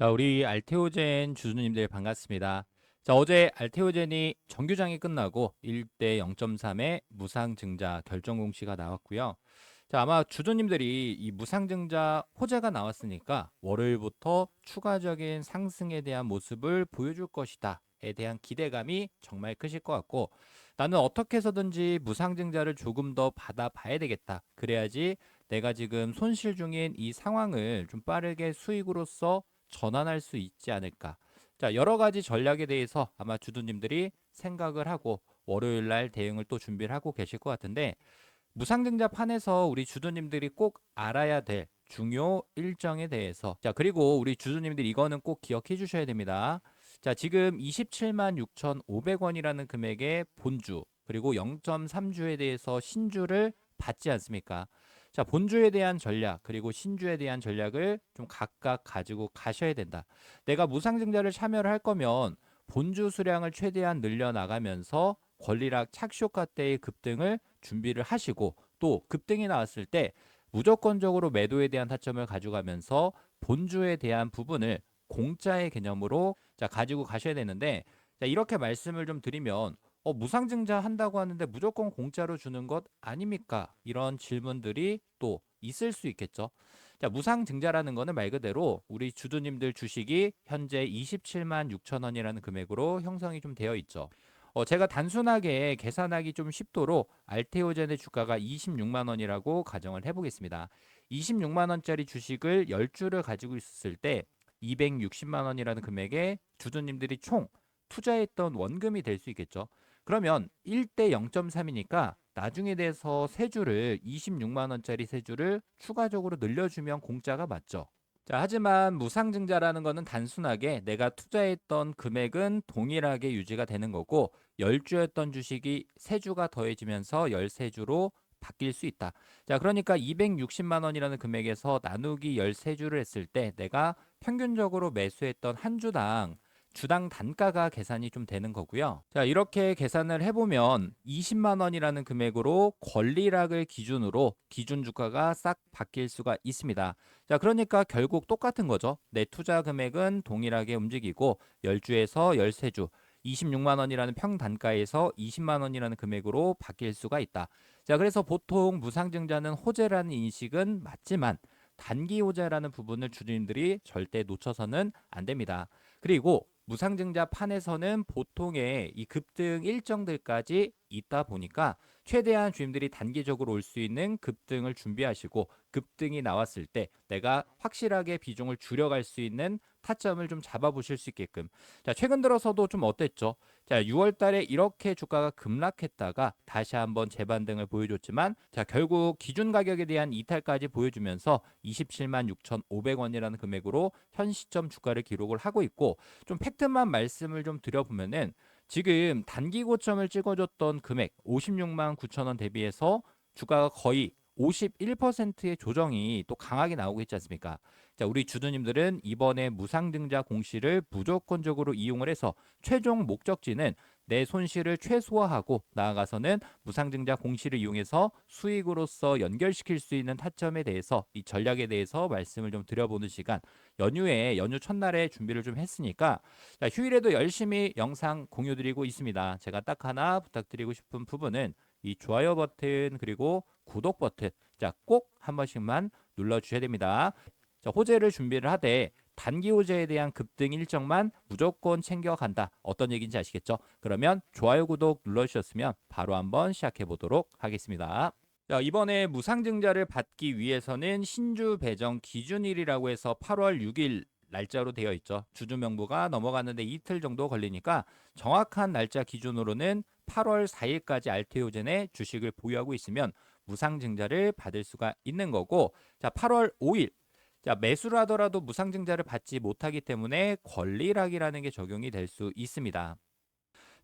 자, 우리 알테오젠 주주님들 반갑습니다. 자, 어제 알테오젠이 정규장이 끝나고 1대 0.3의 무상증자 결정 공시가 나왔고요. 자, 아마 주주님들이 이 무상증자 호재가 나왔으니까 월요일부터 추가적인 상승에 대한 모습을 보여줄 것이다에 대한 기대감이 정말 크실 것 같고, 나는 어떻게 해서든지 무상증자를 조금 더 받아봐야 되겠다. 그래야지 내가 지금 손실 중인 이 상황을 좀 빠르게 수익으로서 전환할 수 있지 않을까. 자, 여러 가지 전략에 대해서 아마 주주님들이 생각을 하고 월요일 날 대응을 또 준비를 하고 계실 것 같은데, 무상증자 판에서 우리 주주님들이 꼭 알아야 될 중요 일정에 대해서, 자, 그리고 우리 주주님들 이거는 꼭 기억해 주셔야 됩니다. 자, 지금 27만 6,500원이라는 금액의 본주 그리고 0.3주에 대해서 신주를 받지 않습니까? 자, 본주에 대한 전략 그리고 신주에 대한 전략을 좀 각각 가지고 가셔야 된다. 내가 무상증자를 참여를 할 거면 본주 수량을 최대한 늘려나가면서 권리락 착시효과 때의 급등을 준비를 하시고, 또 급등이 나왔을 때 무조건적으로 매도에 대한 타점을 가져가면서 본주에 대한 부분을 공짜의 개념으로 자 가지고 가셔야 되는데, 자 이렇게 말씀을 좀 드리면 무상증자 한다고 하는데 무조건 공짜로 주는 것 아닙니까? 이런 질문들이 또 있을 수 있겠죠. 자, 무상증자라는 거는 말 그대로 우리 주주님들 주식이 현재 27만 6천 원이라는 금액으로 형성이 좀 되어 있죠. 제가 단순하게 계산하기 좀 쉽도록 알테오젠의 주가가 26만 원이라고 가정을 해보겠습니다. 26만 원짜리 주식을 10주를 가지고 있었을 때 260만 원이라는 금액에 주주님들이 총 투자했던 원금이 될 수 있겠죠. 그러면 1대 0.3이니까 나중에 돼서 세주를 26만 원짜리 세주를 추가적으로 늘려주면 공짜가 맞죠. 자, 하지만 무상증자라는 거는 단순하게 내가 투자했던 금액은 동일하게 유지가 되는 거고, 10주였던 주식이 3주가 더해지면서 13주로 바뀔 수 있다. 자, 그러니까 260만 원이라는 금액에서 나누기 13주를 했을 때 내가 평균적으로 매수했던 한 주당 주당 단가가 계산이 좀 되는 거고요. 자, 이렇게 계산을 해보면 20만 원이라는 금액으로 권리락을 기준으로 기준 주가가 싹 바뀔 수가 있습니다. 자, 그러니까 결국 똑같은 거죠. 내 투자 금액은 동일하게 움직이고 10주에서 13주 26만 원이라는 평단가에서 20만 원이라는 금액으로 바뀔 수가 있다. 자, 그래서 보통 무상증자는 호재라는 인식은 맞지만 단기 호재라는 부분을 주주님들이 절대 놓쳐서는 안 됩니다. 그리고 무상증자 판에서는 보통의 이 급등 일정들까지 있다 보니까 최대한 주님들이 단기적으로 올 수 있는 급등을 준비하시고, 급등이 나왔을 때 내가 확실하게 비중을 줄여갈 수 있는 타점을 좀 잡아보실 수 있게끔. 자, 최근 들어서도 좀 어땠죠? 자, 6월 달에 이렇게 주가가 급락했다가 다시 한번 재반등을 보여줬지만, 자, 결국 기준 가격에 대한 이탈까지 보여주면서 27만 6,500원이라는 금액으로 현 시점 주가를 기록을 하고 있고, 좀 팩트만 말씀을 좀 드려보면은 지금 단기 고점을 찍어줬던 금액 56만 9천 원 대비해서 주가가 거의 51%의 조정이 또 강하게 나오고 있지 않습니까? 자, 우리 주주님들은 이번에 무상증자 공시를 무조건적으로 이용을 해서 최종 목적지는 내 손실을 최소화하고 나아가서는 무상증자 공시를 이용해서 수익으로서 연결시킬 수 있는 타점에 대해서, 이 전략에 대해서 말씀을 좀 드려보는 시간, 연휴 첫날에 준비를 좀 했으니까, 자, 휴일에도 열심히 영상 공유 드리고 있습니다. 제가 딱 하나 부탁드리고 싶은 부분은 이 좋아요 버튼 그리고 구독 버튼, 자, 꼭 한 번씩만 눌러 주셔야 됩니다. 자, 호재를 준비를 하되 단기 호재에 대한 급등 일정만 무조건 챙겨간다. 어떤 얘기인지 아시겠죠? 그러면 좋아요, 구독 눌러주셨으면 바로 한번 시작해 보도록 하겠습니다. 자, 이번에 무상증자를 받기 위해서는 신주 배정 기준일이라고 해서 8월 6일 날짜로 되어 있죠. 주주 명부가 넘어갔는데 이틀 정도 걸리니까 정확한 날짜 기준으로는 8월 4일까지 알테오젠의 주식을 보유하고 있으면 무상증자를 받을 수가 있는 거고, 자, 8월 5일, 자, 매수를 하더라도 무상증자를 받지 못하기 때문에 권리락이라는 게 적용이 될 수 있습니다.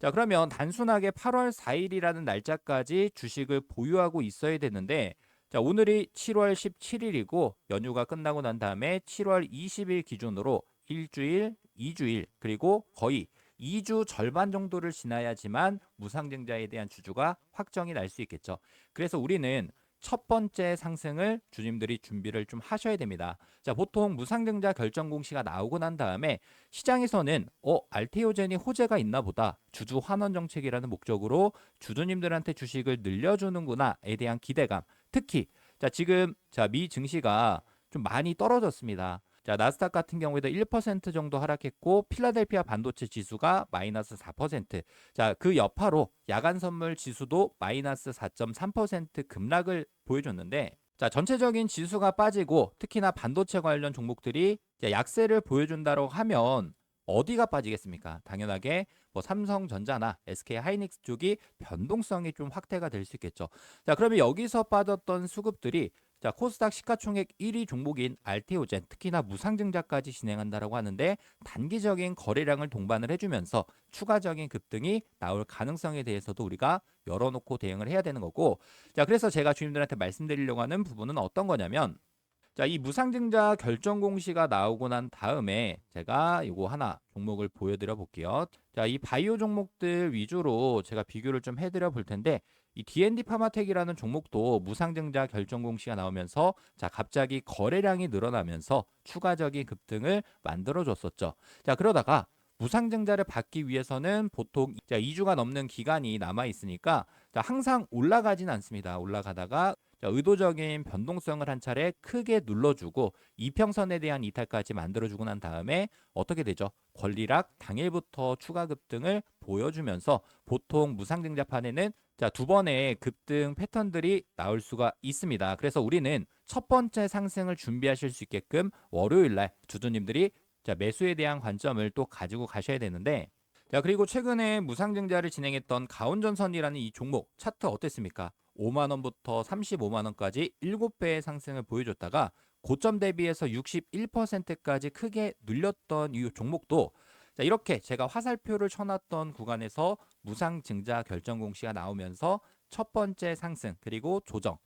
자, 그러면 단순하게 8월 4일이라는 날짜까지 주식을 보유하고 있어야 되는데, 자, 오늘이 7월 17일이고 연휴가 끝나고 난 다음에 7월 20일 기준으로 일주일, 2주일, 그리고 거의 2주 절반 정도를 지나야지만 무상증자에 대한 주주가 확정이 날 수 있겠죠. 그래서 우리는 첫 번째 상승을 주님들이 준비를 좀 하셔야 됩니다. 자, 보통 무상증자 결정 공시가 나오고 난 다음에 시장에서는 알테오젠이 호재가 있나 보다. 주주 환원 정책이라는 목적으로 주주님들한테 주식을 늘려주는구나에 대한 기대감. 특히 지금 미 증시가 좀 많이 떨어졌습니다. 자, 나스닥 같은 경우에도 1% 정도 하락했고 필라델피아 반도체 지수가 마이너스 4%. 자, 그 여파로 야간 선물 지수도 마이너스 4.3% 급락을 보여줬는데 자, 전체적인 지수가 빠지고 특히나 반도체 관련 종목들이 약세를 보여준다고 하면 어디가 빠지겠습니까? 당연하게 뭐 삼성전자나 SK 하이닉스 쪽이 변동성이 좀 확대가 될 수 있겠죠. 자, 그러면 여기서 빠졌던 수급들이 자, 코스닥 시가총액 1위 종목인 알테오젠, 특히나 무상증자까지 진행한다라고 하는데 단기적인 거래량을 동반을 해주면서 추가적인 급등이 나올 가능성에 대해서도 우리가 열어놓고 대응을 해야 되는 거고, 자, 그래서 제가 주님들한테 말씀드리려고 하는 부분은 어떤 거냐면, 자, 이 무상증자 결정 공시가 나오고 난 다음에 제가 이거 하나 종목을 보여드려 볼게요. 자, 이 바이오 종목들 위주로 제가 비교를 좀 해드려 볼 텐데, 이 D&D 파마텍이라는 종목도 무상증자 결정 공시가 나오면서 자, 갑자기 거래량이 늘어나면서 추가적인 급등을 만들어 줬었죠. 자, 그러다가 무상증자를 받기 위해서는 보통 2주가 넘는 기간이 남아 있으니까 자, 항상 올라가진 않습니다. 올라가다가 자, 의도적인 변동성을 한 차례 크게 눌러주고 이평선에 대한 이탈까지 만들어주고 난 다음에 어떻게 되죠? 권리락 당일부터 추가 급등을 보여주면서 보통 무상증자판에는 자, 두 번의 급등 패턴들이 나올 수가 있습니다. 그래서 우리는 첫 번째 상승을 준비하실 수 있게끔 월요일 날 주주님들이 자, 매수에 대한 관점을 또 가지고 가셔야 되는데 자, 그리고 최근에 무상증자를 진행했던 가온전선이라는 이 종목 차트 어땠습니까? 5만 원부터 35만 원까지 7배의 상승을 보여줬다가 고점 대비해서 61%까지 크게 늘렸던 이 종목도 자, 이렇게 제가 화살표를 쳐놨던 구간에서 무상증자 결정 공시가 나오면서 첫 번째 상승 그리고 조정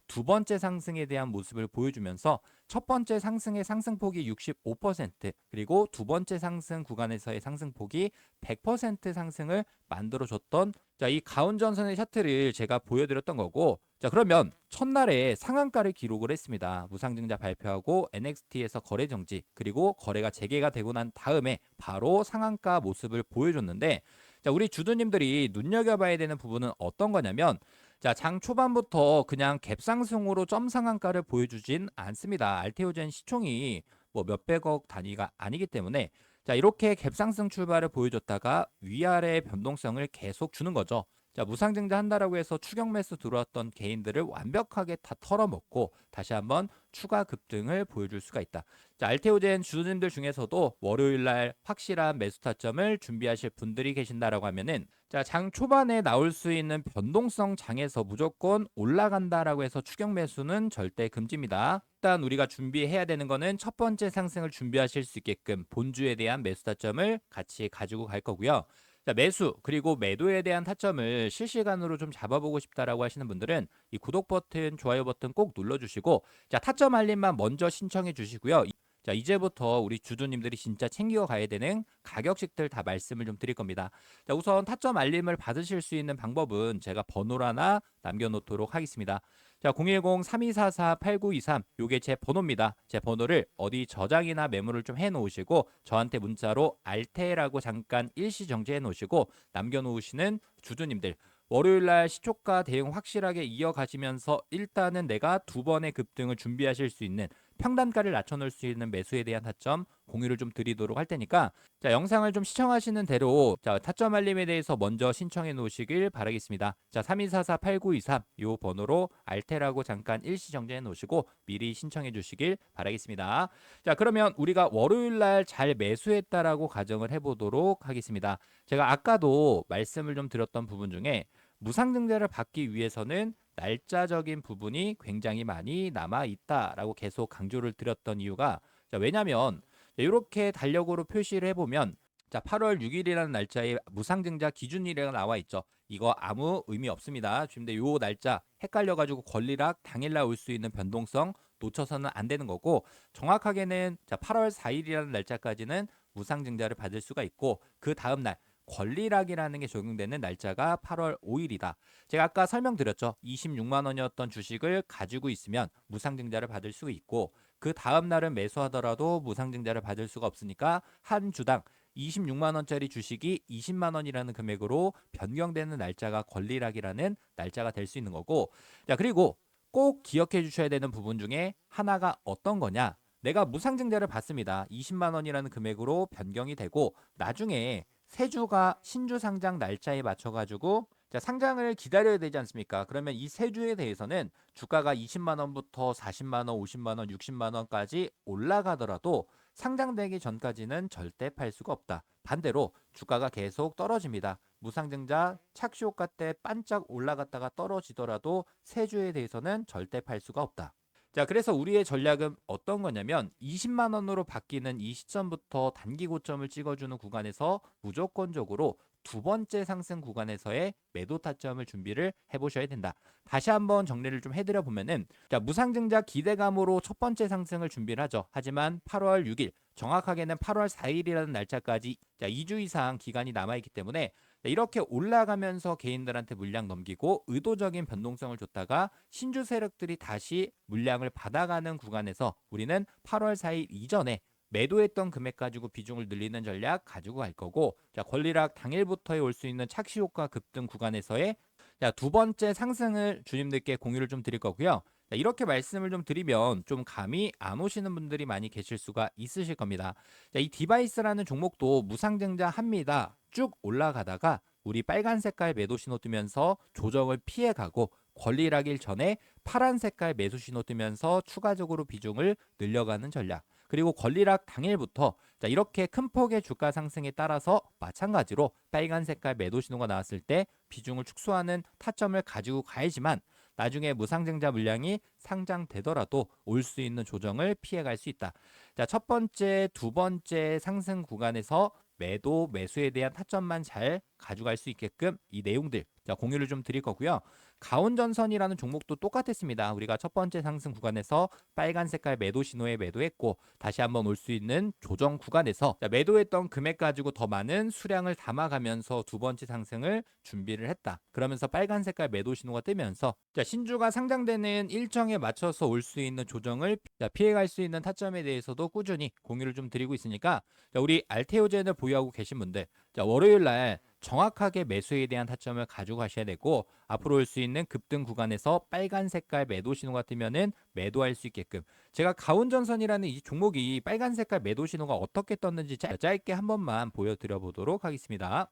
두 번째 상승에 대한 모습을 보여주면서 첫 번째 상승의 상승폭이 65% 그리고 두 번째 상승 구간에서의 상승폭이 100% 상승을 만들어줬던 자, 이 가운전선의 차트를 제가 보여드렸던 거고 자, 그러면 첫날에 상한가를 기록을 했습니다. 무상증자 발표하고 NXT에서 거래 정지 그리고 거래가 재개가 되고 난 다음에 바로 상한가 모습을 보여줬는데 자, 우리 주주님들이 눈여겨봐야 되는 부분은 어떤 거냐면 자, 장 초반부터 그냥 갭상승으로 점 상한가를 보여주진 않습니다. 알테오젠 시총이 뭐 몇백억 단위가 아니기 때문에 자, 이렇게 갭상승 출발을 보여줬다가 위아래 변동성을 계속 주는 거죠. 자, 무상증자 한다라고 해서 추격 매수 들어왔던 개인들을 완벽하게 다 털어먹고 다시 한번 추가 급등을 보여줄 수가 있다. 자, 알테오젠 주주님들 중에서도 월요일 날 확실한 매수 타점을 준비하실 분들이 계신다라고 하면은 자, 장 초반에 나올 수 있는 변동성 장에서 무조건 올라간다라고 해서 추격 매수는 절대 금지입니다. 일단 우리가 준비해야 되는 거는 첫 번째 상승을 준비하실 수 있게끔 본주에 대한 매수 타점을 같이 가지고 갈 거고요. 자, 매수 그리고 매도에 대한 타점을 실시간으로 좀 잡아보고 싶다라고 하시는 분들은 이 구독 버튼, 좋아요 버튼 꼭 눌러주시고 자, 타점 알림만 먼저 신청해 주시고요. 자, 이제부터 우리 주주님들이 진짜 챙겨 가야 되는 가격식들 다 말씀을 좀 드릴 겁니다. 자, 우선 타점 알림을 받으실 수 있는 방법은 제가 번호를 하나 남겨놓도록 하겠습니다. 자, 010-3244-8923 요게 제 번호입니다. 제 번호를 어디 저장이나 메모를 좀 해놓으시고 저한테 문자로 알테라고 잠깐 일시 정지해 놓으시고 남겨놓으시는 주주님들 월요일날 시초가 대응 확실하게 이어가시면서 일단은 내가 두 번의 급등을 준비하실 수 있는 평단가를 낮춰놓을 수 있는 매수에 대한 타점 공유를 좀 드리도록 할 테니까 자, 영상을 좀 시청하시는 대로 자, 타점 알림에 대해서 먼저 신청해 놓으시길 바라겠습니다. 자, 3244-8923 요 번호로 알테라고 잠깐 일시 정지해 놓으시고 미리 신청해 주시길 바라겠습니다. 자, 그러면 우리가 월요일 날 잘 매수했다라고 가정을 해보도록 하겠습니다. 제가 아까도 말씀을 좀 드렸던 부분 중에 무상증자를 받기 위해서는 날짜적인 부분이 굉장히 많이 남아 있다라고 계속 강조를 드렸던 이유가 자, 왜냐하면 이렇게 달력으로 표시를 해보면 자, 8월 6일이라는 날짜에 무상증자 기준일이가 나와 있죠. 이거 아무 의미 없습니다. 근데 요 날짜 헷갈려가지고 권리락 당일날 올 수 있는 변동성 놓쳐서는 안 되는 거고 정확하게는 자, 8월 4일이라는 날짜까지는 무상증자를 받을 수가 있고 그 다음 날 권리락이라는 게 적용되는 날짜가 8월 5일이다. 제가 아까 설명드렸죠. 26만 원이었던 주식을 가지고 있으면 무상증자를 받을 수 있고 그 다음 날은 매수하더라도 무상증자를 받을 수가 없으니까 한 주당 26만 원짜리 주식이 20만 원이라는 금액으로 변경되는 날짜가 권리락이라는 날짜가 될 수 있는 거고, 자, 그리고 꼭 기억해 주셔야 되는 부분 중에 하나가 어떤 거냐? 내가 무상증자를 받습니다. 20만 원이라는 금액으로 변경이 되고 나중에 세주가 신주 상장 날짜에 맞춰 가지고 자, 상장을 기다려야 되지 않습니까? 그러면 이 세주에 대해서는 주가가 20만 원부터 40만 원, 50만 원, 60만 원까지 올라가더라도 상장되기 전까지는 절대 팔 수가 없다. 반대로 주가가 계속 떨어집니다. 무상증자 착시효과 때 반짝 올라갔다가 떨어지더라도 세주에 대해서는 절대 팔 수가 없다. 자, 그래서 우리의 전략은 어떤 거냐면 20만 원으로 바뀌는 이 시점부터 단기 고점을 찍어주는 구간에서 무조건적으로 두 번째 상승 구간에서의 매도 타점을 준비를 해보셔야 된다. 다시 한번 정리를 좀 해드려 보면은 자, 무상증자 기대감으로 첫 번째 상승을 준비를 하죠. 하지만 8월 6일 정확하게는 8월 4일이라는 날짜까지 자, 2주 이상 기간이 남아있기 때문에 이렇게 올라가면서 개인들한테 물량 넘기고 의도적인 변동성을 줬다가 신주 세력들이 다시 물량을 받아가는 구간에서 우리는 8월 4일 이전에 매도했던 금액 가지고 비중을 늘리는 전략 가지고 갈 거고, 자, 권리락 당일부터에 올 수 있는 착시 효과 급등 구간에서의 자, 두 번째 상승을 주님들께 공유를 좀 드릴 거고요. 자, 이렇게 말씀을 좀 드리면 좀 감이 안 오시는 분들이 많이 계실 수가 있으실 겁니다. 자, 이 디바이스라는 종목도 무상증자 합니다. 쭉 올라가다가 우리 빨간 색깔 매도 신호 뜨면서 조정을 피해가고 권리락일 전에 파란 색깔 매수 신호 뜨면서 추가적으로 비중을 늘려가는 전략. 그리고 권리락 당일부터 자, 이렇게 큰 폭의 주가 상승에 따라서 마찬가지로 빨간 색깔 매도 신호가 나왔을 때 비중을 축소하는 타점을 가지고 가야지만 나중에 무상증자 물량이 상장되더라도 올 수 있는 조정을 피해갈 수 있다. 자, 첫 번째, 두 번째 상승 구간에서 매도, 매수에 대한 타점만 잘 가져갈 수 있게끔 이 내용들 자, 공유를 좀 드릴 거고요. 가온전선이라는 종목도 똑같았습니다. 우리가 첫 번째 상승 구간에서 빨간 색깔 매도 신호에 매도했고 다시 한번 올 수 있는 조정 구간에서 자, 매도했던 금액 가지고 더 많은 수량을 담아가면서 두 번째 상승을 준비를 했다. 그러면서 빨간 색깔 매도 신호가 뜨면서 자, 신주가 상장되는 일정에 맞춰서 올 수 있는 조정을 자, 피해갈 수 있는 타점에 대해서도 꾸준히 공유를 좀 드리고 있으니까 자, 우리 알테오젠을 보유하고 계신 분들 자, 월요일 날 정확하게 매수에 대한 타점을 가져가셔야 되고 앞으로 올 수 있는 급등 구간에서 빨간 색깔 매도 신호가 뜨면은 매도할 수 있게끔 제가 가온전선이라는 이 종목이 빨간 색깔 매도 신호가 어떻게 떴는지 짧게 한 번만 보여드려 보도록 하겠습니다.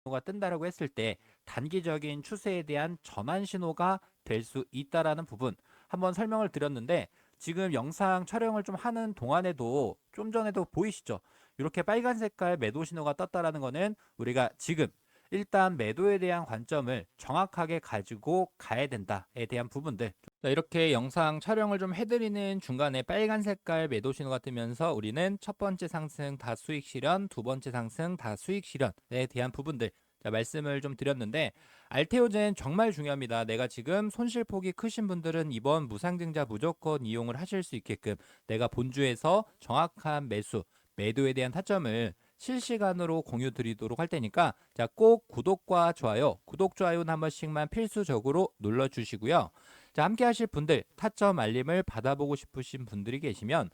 신호가 뜬다라고 했을 때 단기적인 추세에 대한 전환 신호가 될 수 있다라는 부분 한번 설명을 드렸는데 지금 영상 촬영을 좀 하는 동안에도 좀 전에도 보이시죠? 이렇게 빨간 색깔 매도 신호가 떴다라는 거는 우리가 지금 일단 매도에 대한 관점을 정확하게 가지고 가야 된다에 대한 부분들 자, 이렇게 영상 촬영을 좀 해드리는 중간에 빨간 색깔 매도 신호가 뜨면서 우리는 첫 번째 상승 다 수익 실현, 두 번째 상승 다 수익 실현에 대한 부분들 자, 말씀을 좀 드렸는데 알테오젠 정말 중요합니다. 내가 지금 손실폭이 크신 분들은 이번 무상증자 무조건 이용을 하실 수 있게끔 내가 본주에서 정확한 매수, 매도에 대한 타점을 실시간으로 공유 드리도록 할 테니까 자, 꼭 구독과 좋아요, 구독, 좋아요는 한 번씩만 필수적으로 눌러주시고요. 자, 함께 하실 분들 타점 알림을 받아보고 싶으신 분들이 계시면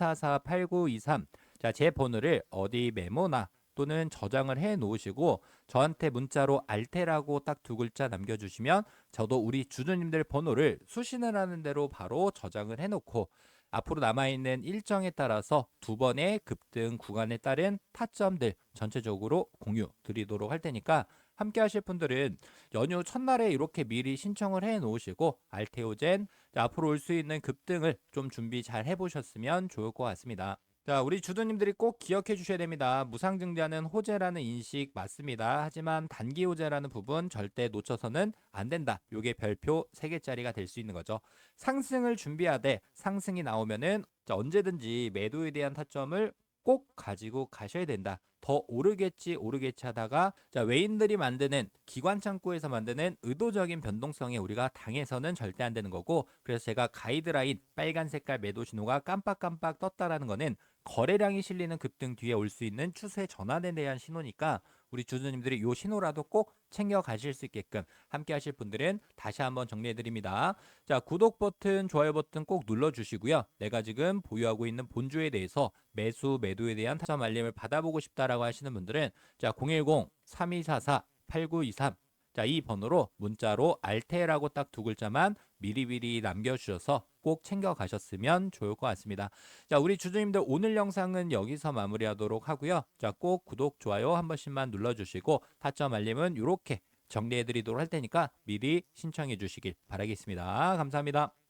010-3244-8923 자, 제 번호를 어디 메모나 또는 저장을 해 놓으시고 저한테 문자로 알테라고 딱 두 글자 남겨주시면 저도 우리 주주님들 번호를 수신을 하는 대로 바로 저장을 해 놓고 앞으로 남아있는 일정에 따라서 두 번의 급등 구간에 따른 타점들 전체적으로 공유 드리도록 할 테니까 함께 하실 분들은 연휴 첫날에 이렇게 미리 신청을 해 놓으시고 알테오젠 앞으로 올 수 있는 급등을 좀 준비 잘 해보셨으면 좋을 것 같습니다. 자, 우리 주주님들이 꼭 기억해 주셔야 됩니다. 무상증자는 호재라는 인식 맞습니다. 하지만 단기 호재라는 부분 절대 놓쳐서는 안 된다. 요게 별표 3개짜리가 될 수 있는 거죠. 상승을 준비하되 상승이 나오면은 언제든지 매도에 대한 타점을 꼭 가지고 가셔야 된다. 더 오르겠지 하다가 자, 외인들이 만드는 기관 창구에서 만드는 의도적인 변동성에 우리가 당해서는 절대 안 되는 거고 그래서 제가 가이드라인 빨간 색깔 매도 신호가 깜빡깜빡 떴다라는 거는 거래량이 실리는 급등 뒤에 올 수 있는 추세 전환에 대한 신호니까 우리 주주님들이 요 신호라도 꼭 챙겨 가실 수 있게끔 함께 하실 분들은 다시 한번 정리해 드립니다. 자, 구독 버튼, 좋아요 버튼 꼭 눌러 주시고요. 내가 지금 보유하고 있는 본주에 대해서 매수, 매도에 대한 타점 알림을 받아보고 싶다라고 하시는 분들은 자, 010-3244-8923 자, 이 번호로 문자로 알테라고 딱 두 글자만 미리미리 남겨주셔서 꼭 챙겨 가셨으면 좋을 것 같습니다. 자, 우리 주주님들 오늘 영상은 여기서 마무리하도록 하고요. 자, 꼭 구독, 좋아요 한 번씩만 눌러주시고 타점 알림은 이렇게 정리해드리도록 할 테니까 미리 신청해 주시길 바라겠습니다. 감사합니다.